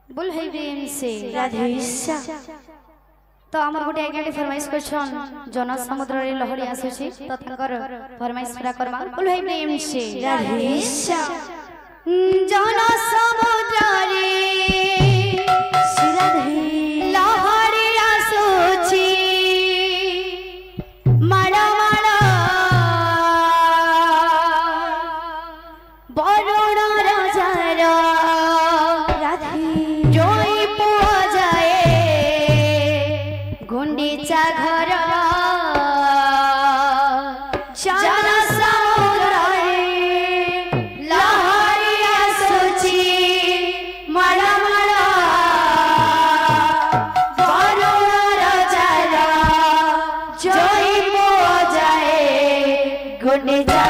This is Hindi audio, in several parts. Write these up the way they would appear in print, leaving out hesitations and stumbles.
बोल है प्रेम से राधेश्या तो आमर गोटे आज्ञाटी फरमाइश करछन जन समुद्र रे लहड़ी आसुची तो तकर फरमाइश पूरा करमा बोल है प्रेम से राधेश्या जन समुद्र रे राधे लहड़ी आसुची माड़ा माड़ा बरुण राजार गुंडीचा घर जन समुद्र लहरी आसुची माड़ा माड़ा बरुण राजार जोई पुआ जाए गुंडीचा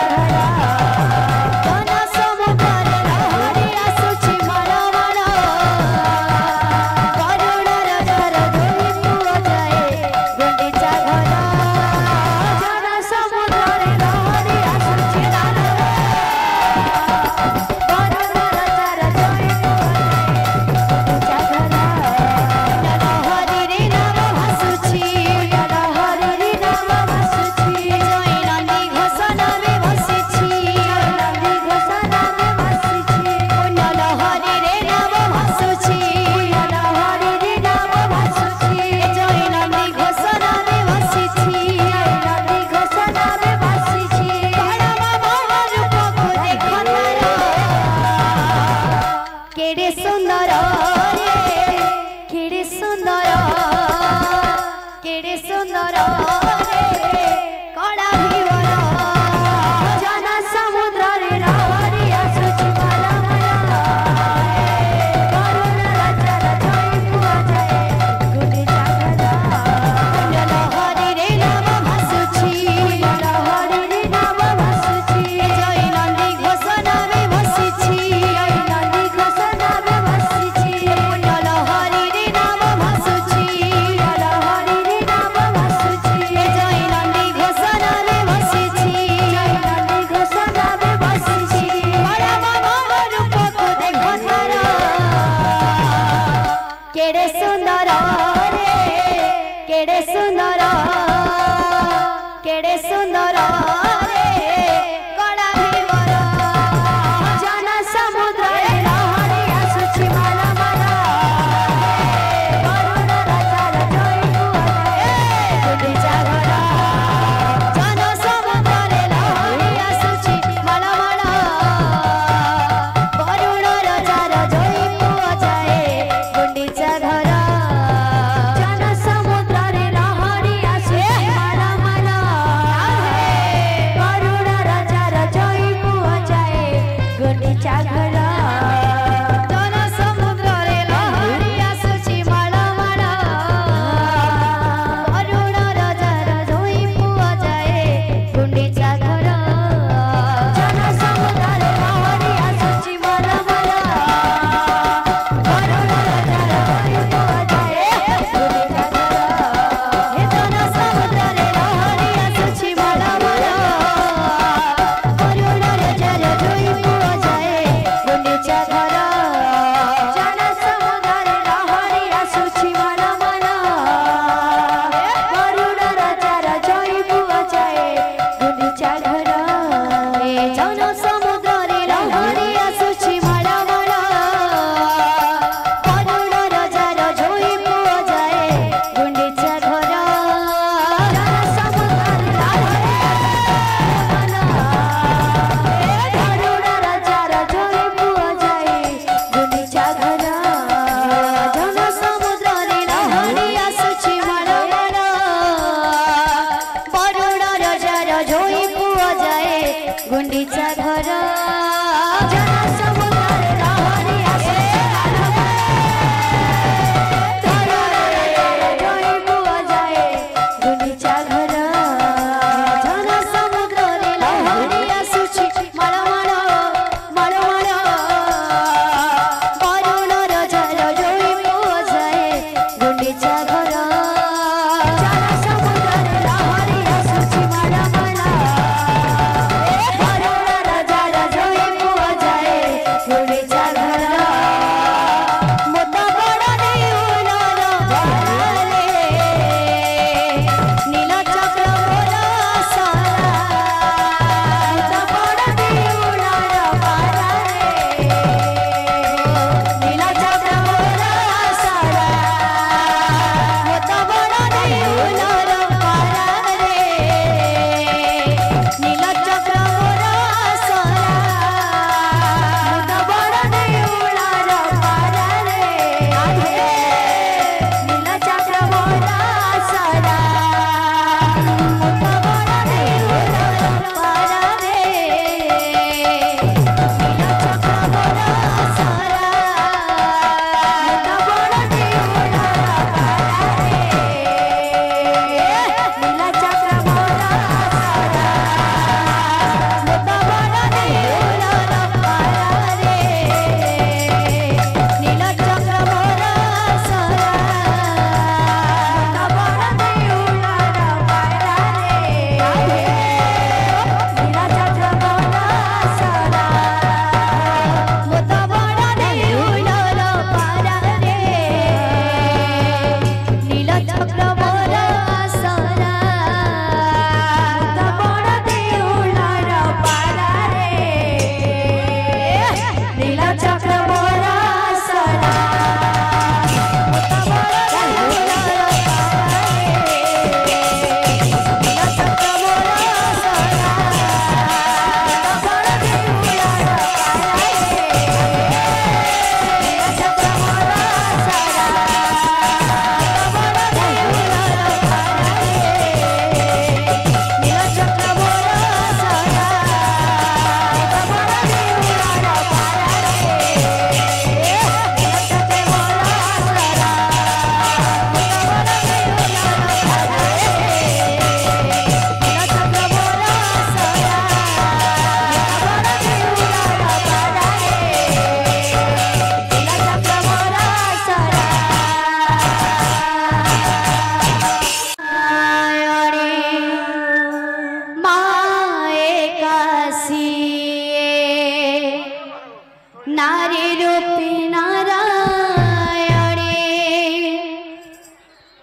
रूपी नारायणे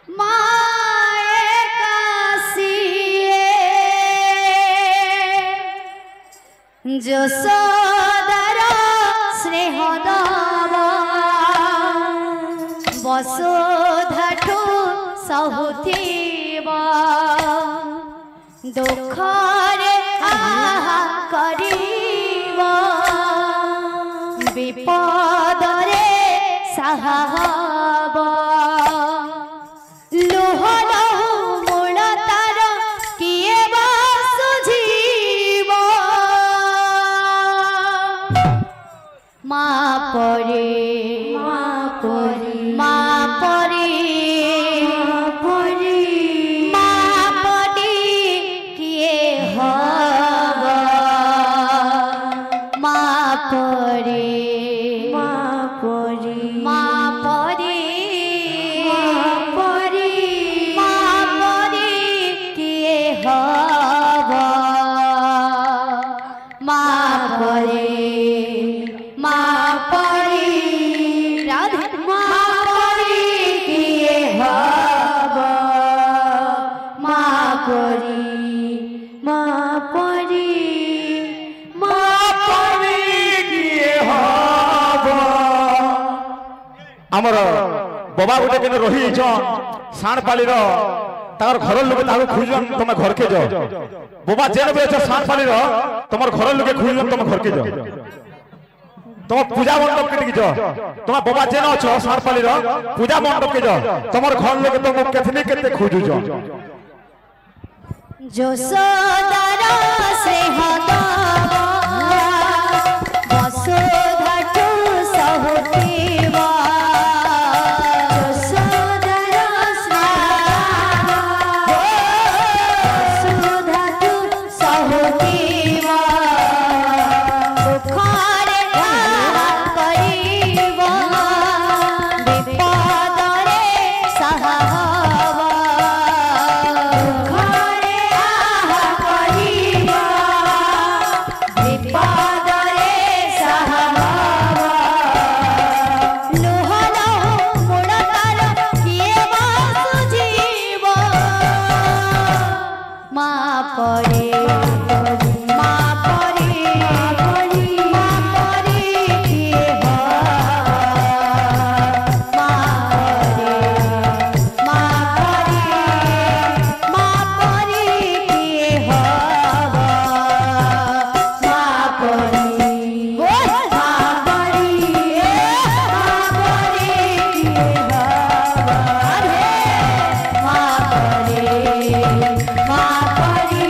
माए काशिये যশোদার স্নেহ দাবা বসুধাঠু সহুথিব দুঃখরে আহা করিব বিপদরে সাহা হব লুহ লহু মূল তার কিয়ে বা সুঝিব মা পরে মা পরে মা পরে মা পরে কিয়ে হব মা পরে মা পরে মা পরে মা পরে কিয়ে হব মা পরে মা পরে রাধে মা পরে কিয়ে হব মা পরে মা পরে মা পরে কিয়ে হব আমার বাবা গোটে কেন রহিছন সাণপালির তার ঘর লোকে তাকে খুঁজুন তুমি ঘরকে যাও বাবা যেন বেছ সাণপালির তোমার ঘর লোকে খুঁজুন তুমি ঘরকে যাও তোমার পূজা মণ্ডপ কে যাও তোমার বাবা যেন অছ সাণপালির পূজা মণ্ডপ কে যাও তোমার ঘর লোকে তোমাকে কেতনি কেতে খুঁজুছ যশোদার স্নেহ দাবা বসুধাঠু সহুথিব যশোদার স্নেহ বসুধাঠু সহুথিব দুঃখরে আহা করিব বিপদরে সাহা হব দুঃখরে আহা করিব বিপদরে সাহা হব লুহ লহু মূল তার কিয়ে বা সুঝিব মা পরে মা পরে মা পরে কিয়ে হব মা পরে মা পরে মা পরে কিয়ে হব মা পরে মা পরে মা পরে কিয়ে হব মা পরে মা পরে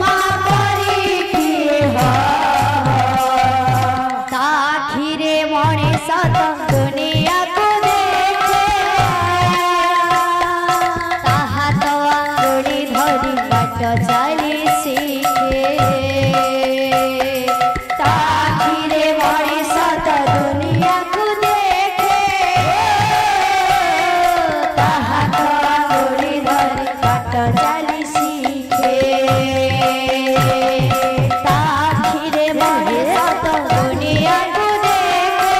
মা পরে কিয়ে হব তাখিরে মଣିଷ ତ ଦୁନିଆକୁ ଦେଖେ ତାହା ତ ଆଙ୍ଗୁଳି ଧରି ବାଟ ଚାଲି ଶିଖେ ତାଖିରେ ମଣିଷ ତ ଦୁନିଆକୁ ଦେଖେ ତାହା ତ ଆଙ୍ଗୁଳି ଧରି ବାଟ ଚାଲି ଶିଖେ ତାଖିରେ ମଣିଷ ତ ଦୁନିଆକୁ ଦେଖେ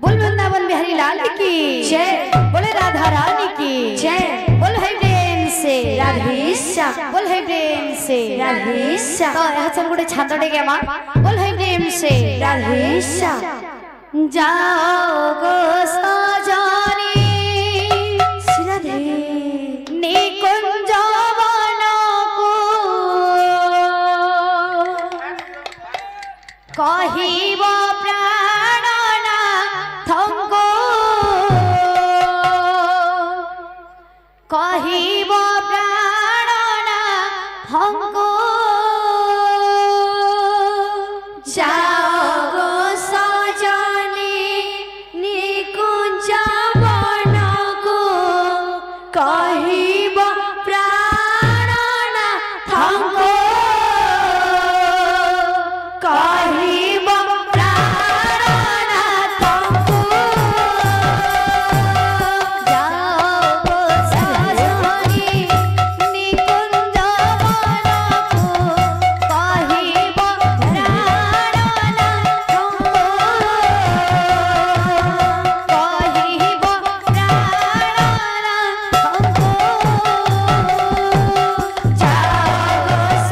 बोल वृंदावन बिहारी लाल की जय, बोले राधा रानी की जय, बोल है प्रेम से राधेश्याम, बोल है प्रेम से राधेश्याम। तो यह सब गुड़े छात्र टे मां बोल है प्रेम से राधेश्याम। जाओ गो सजनी श्री निकुंज वन को कहिब कहिब प्राणनाथंग जाओ गो सजनी निकुंज वनको कहिब प्राणनाथंग कहिब जाओ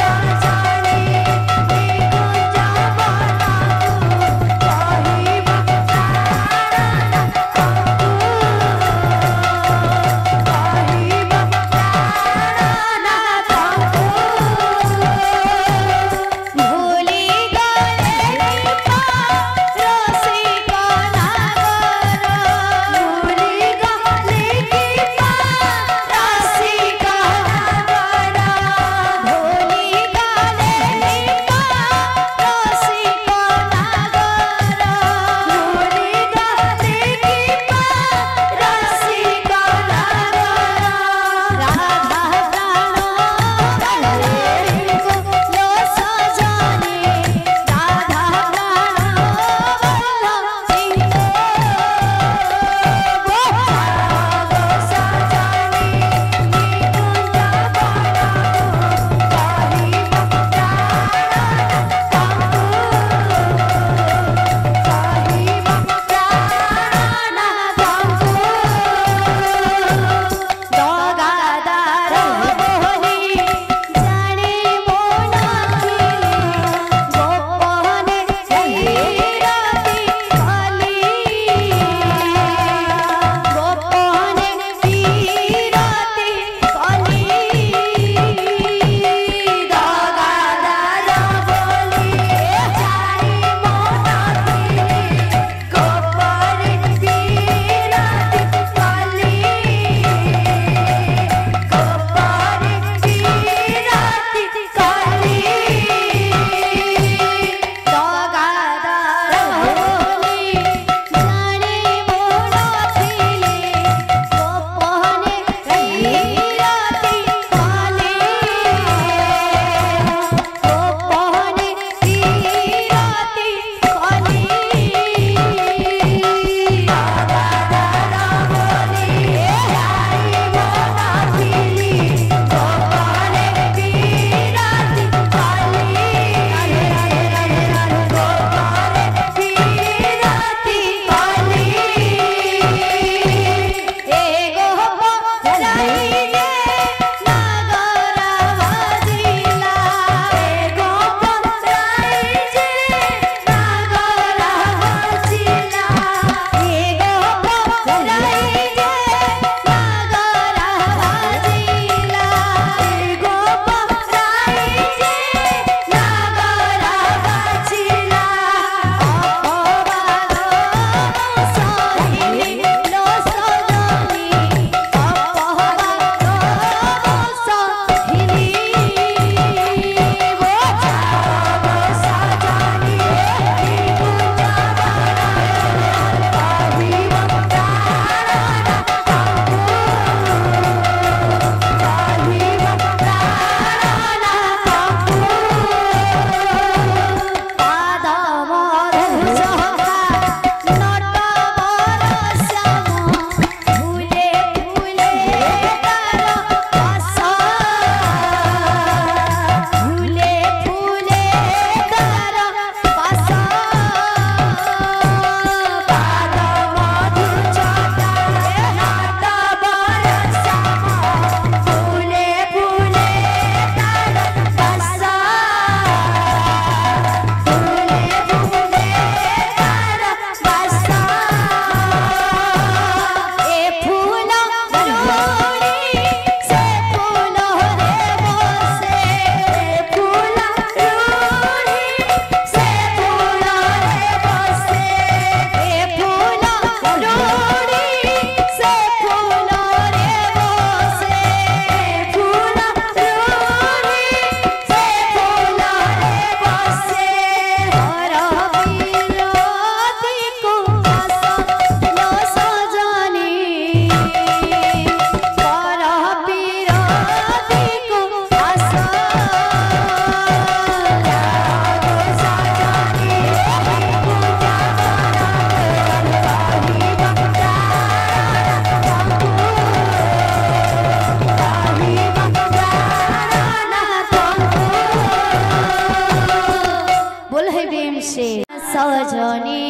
सजनी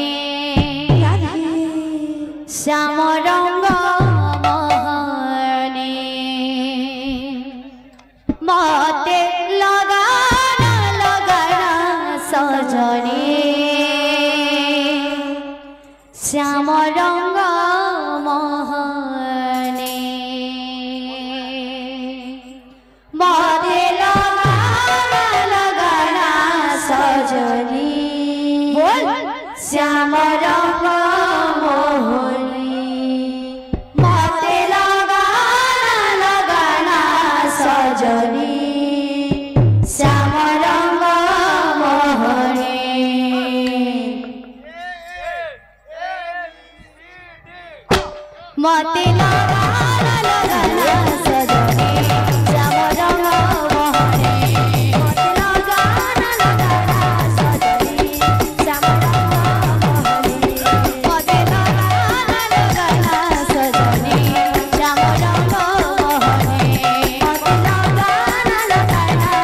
श्याम रंग मोहनी मते लगाना लगाना सजनी श्याम रंग मोहनी मते लगाना लगाना सजनी श्याम रंग मोहनी मते लगाना लगाना सजनी श्याम रंग मोहनी मते लगाना लगाना सजनी श्याम रंग मोहनी मते लगाना लगाना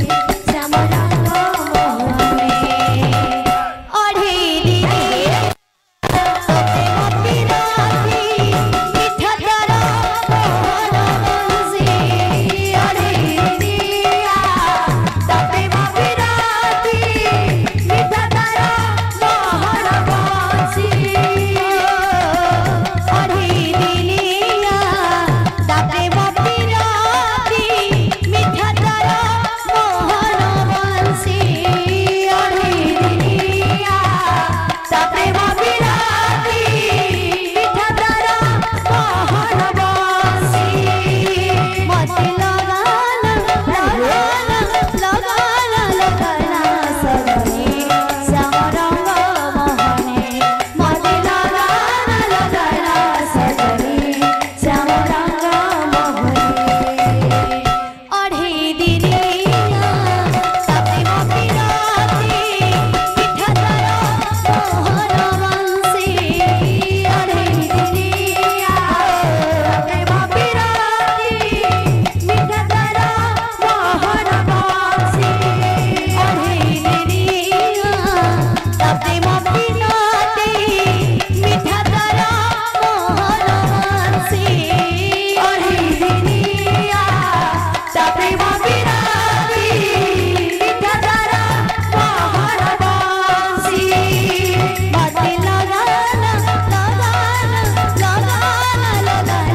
सजनी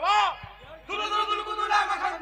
श्याम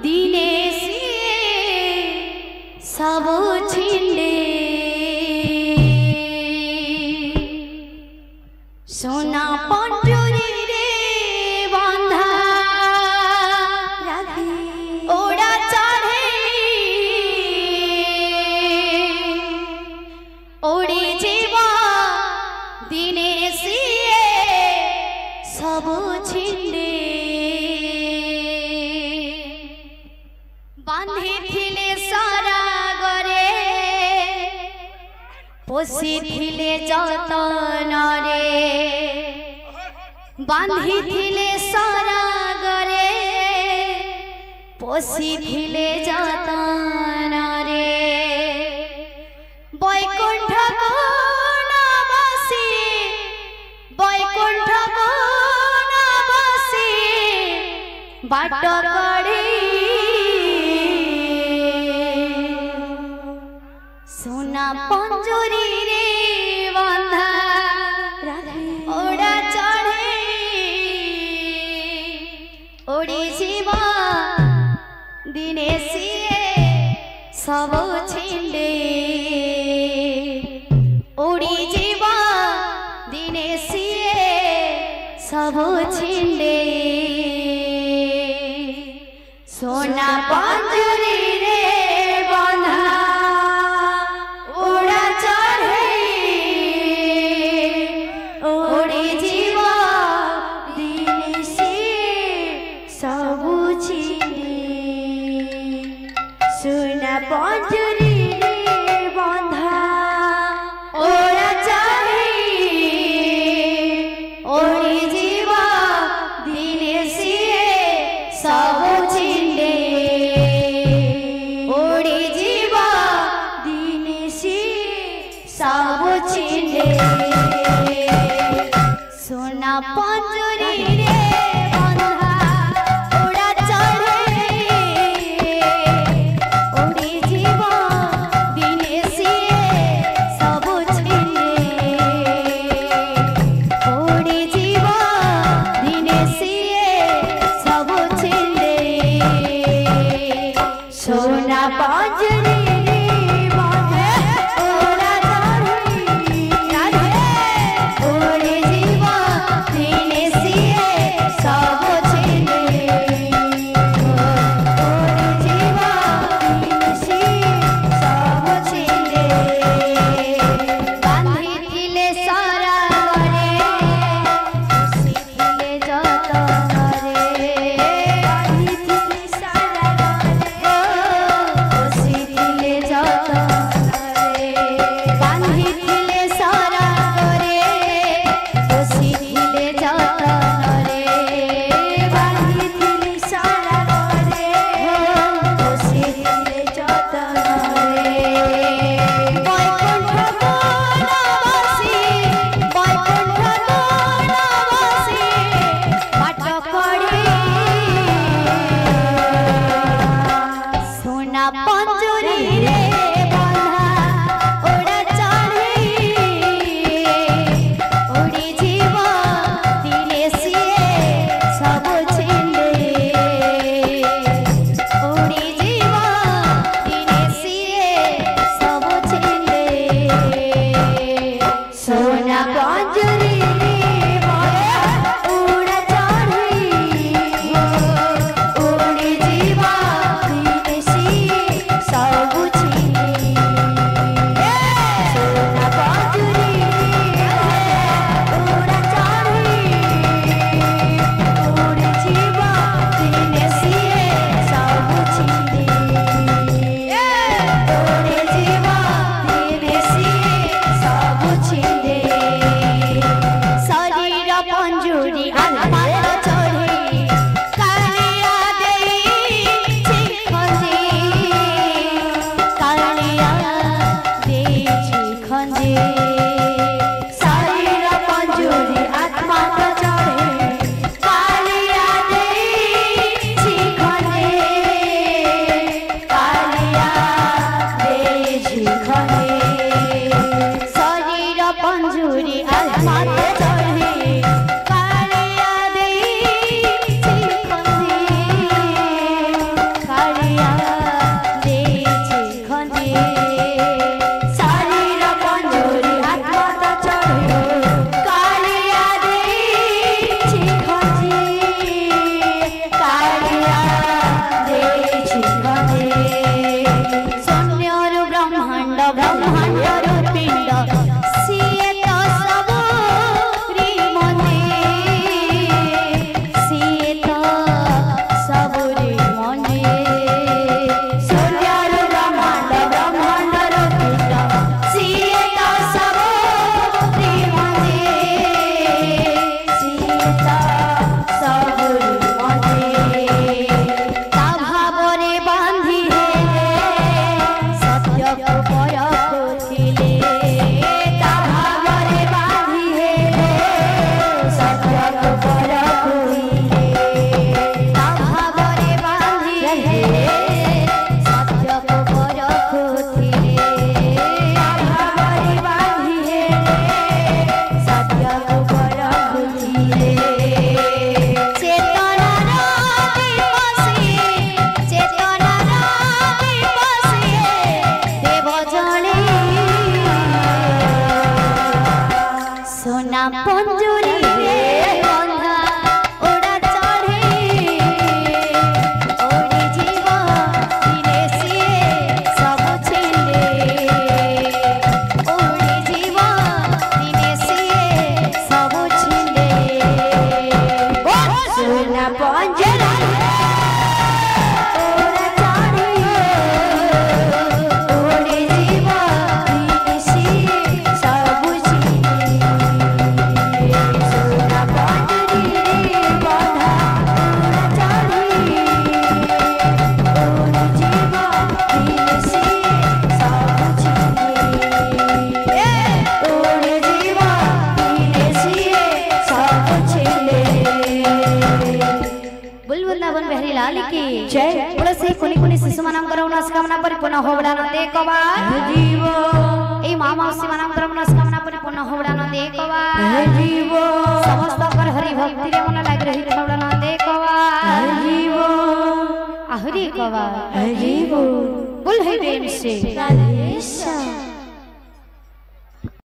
दिने सिए सब छिंडे सोना पंजुरी रे बंधा ओड़ा चढ़े ओड़ी जीवा दिने सिए सब छिंडे बांधी थिले सारा गरे पोषी थिले जतन रे बांधी थिले सारा गरे पोषी थिले जतन रे बैकुंठ कोनबासी बैकुंठ कोनबासी बाट कड़े सोना पंजुरी रे बंधा ओड़ा चढ़े ओड़ी जीवा दिने सिए सब छिंडे ओड़ी जीवा दिने सिए सब छिंडे सोना पंजुरी रे बंधा ओड़ा चढ़े ओड़ी जीवा दिने सिए सब छिंडे सोना पंजुरी रे बंधा ओड़ा चढ़े ओड़ी जीवा दिने सिए सब छिंडे ओड़ी जीवा दिने सिए सब छिंडे सोना पंजुरी रे बंधा ओड़ा चढ़े ओड़ी जीवा की जय बोले से कोनी कोनी शिशु मानकर मनस्कामना परिपूर्ण होबड़ा न देखवा जीव ए मां मौसी मानकर मनस्कामना परिपूर्ण होबड़ा न देखवा जीव समस्त कर हरि भक्ति रे मन लाग रही होबड़ा न देखवा जीव आहरी कवा जीव बोल है प्रेम से राधेश्याम।